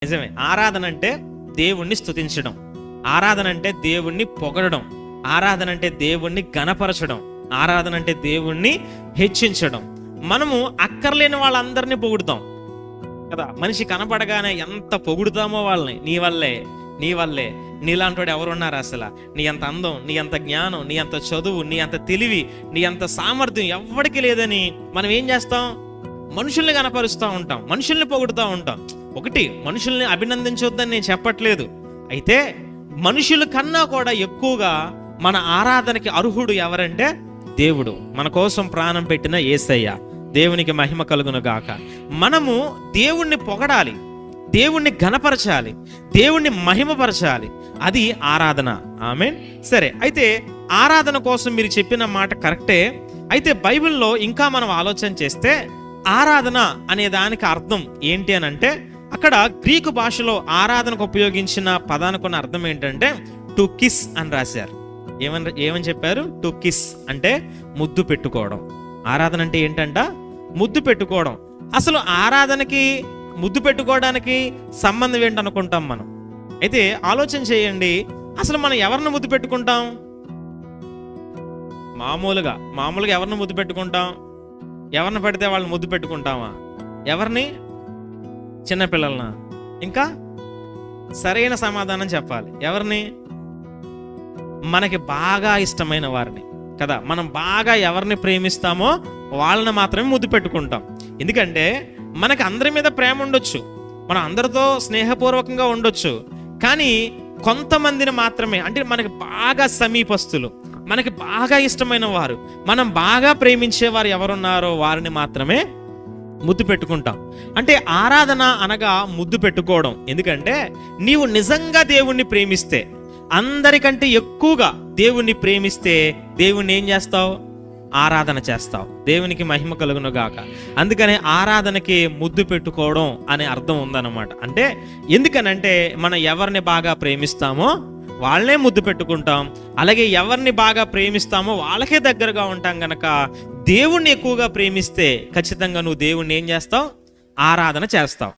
నిజమే. ఆరాధన అంటే దేవుణ్ణి స్తుతించడం, ఆరాధన అంటే దేవుణ్ణి పొగడడం, ఆరాధన అంటే దేవుణ్ణి ఘనపరచడం, ఆరాధన అంటే దేవుణ్ణి హెచ్చించడం. మనము అక్కర్లేని వాళ్ళందరినీ పొగుడుతాం కదా. మనిషి కనపడగానే ఎంత పొగుడుతామో వాళ్ళని. నీ వల్లే, నీ వల్లే, నీలాంటి వాడు ఎవరున్నారు అసలు, నీ అంత అందం, నీ అంత జ్ఞానం, నీ అంత చదువు, నీ అంత తెలివి, నీ అంత సామర్థ్యం ఎవ్వడికి లేదని మనం ఏం చేస్తాం? మనుషుల్ని కనపరుస్తూ ఉంటాం, మనుషుల్ని పొగుడుతూ ఉంటాం. ఒకటి, మనుషుల్ని అభినందించొద్దని నేను చెప్పట్లేదు. అయితే మనుషుల కన్నా కూడా ఎక్కువగా మన ఆరాధనకి అర్హుడు ఎవరంటే దేవుడు. మన కోసం ప్రాణం పెట్టిన యేసయ్య. దేవునికి మహిమ కలుగును గాక. మనము దేవుణ్ణి పొగడాలి, దేవుణ్ణి ఘనపరచాలి, దేవుణ్ణి మహిమపరచాలి. అది ఆరాధన. ఆమేన్. సరే, అయితే ఆరాధన కోసం మీరు చెప్పిన మాట కరెక్టే. అయితే బైబిల్లో ఇంకా మనం ఆలోచన చేస్తే ఆరాధన అనే దానికి అర్థం ఏంటి అని అంటే, అక్కడ గ్రీకు భాషలో ఆరాధనకు ఉపయోగించిన పదానికి ఉన్న అర్థం ఏంటంటే టు కిస్ అని రాశారు. ఏమని చెప్పారు? టు కిస్ అంటే ముద్దు పెట్టుకోవడం. ఆరాధన అంటే ఏంటంట? ముద్దు పెట్టుకోవడం. అసలు ఆరాధనకి ముద్దు పెట్టుకోవడానికి సంబంధం ఏంటనుకుంటాం మనం. అయితే ఆలోచన చేయండి, అసలు మనం ఎవరిని ముద్దు పెట్టుకుంటాం? మామూలుగా ఎవరిని ముద్దు పెట్టుకుంటాం? ఎవరిని పడితే వాళ్ళని ముద్దు పెట్టుకుంటామా? ఎవరిని? చిన్నపిల్లలనా? ఇంకా సరైన సమాధానం చెప్పాలి. ఎవరిని? మనకి బాగా ఇష్టమైన వారిని కదా. మనం బాగా ఎవరిని ప్రేమిస్తామో వాళ్ళని మాత్రమే ముద్దు పెట్టుకుంటాం. ఎందుకంటే మనకి అందరి మీద ప్రేమ ఉండొచ్చు, మనం అందరితో స్నేహపూర్వకంగా ఉండొచ్చు, కానీ కొంతమందిని మాత్రమే, అంటే మనకి బాగా సమీపస్తులు, మనకి బాగా ఇష్టమైన వారు, మనం బాగా ప్రేమించేవారు ఎవరున్నారో వారిని మాత్రమే ముద్దు పెట్టుకుంటాం. అంటే ఆరాధన అనగా ముద్దు పెట్టుకోవడం. ఎందుకంటే నీవు నిజంగా దేవుణ్ణి ప్రేమిస్తే, అందరికంటే ఎక్కువగా దేవుణ్ణి ప్రేమిస్తే దేవుణ్ణి ఏం చేస్తావు? ఆరాధన చేస్తావు. దేవునికి మహిమ కలుగును గాక. అందుకనే ఆరాధనకి ముద్దు పెట్టుకోవడం అనే అర్థం ఉందన్నమాట. అంటే ఎందుకనంటే మనం ఎవరిని బాగా ప్రేమిస్తామో వాళ్ళనే ముద్దు పెట్టుకుంటాం, అలాగే ఎవరిని బాగా ప్రేమిస్తామో వాళ్ళకే దగ్గరగా ఉంటాం గనక దేవుణ్ణి ఎక్కువగా ప్రేమిస్తే ఖచ్చితంగా నువ్వు దేవుణ్ణి ఏం చేస్తావు? ఆరాధన చేస్తావు.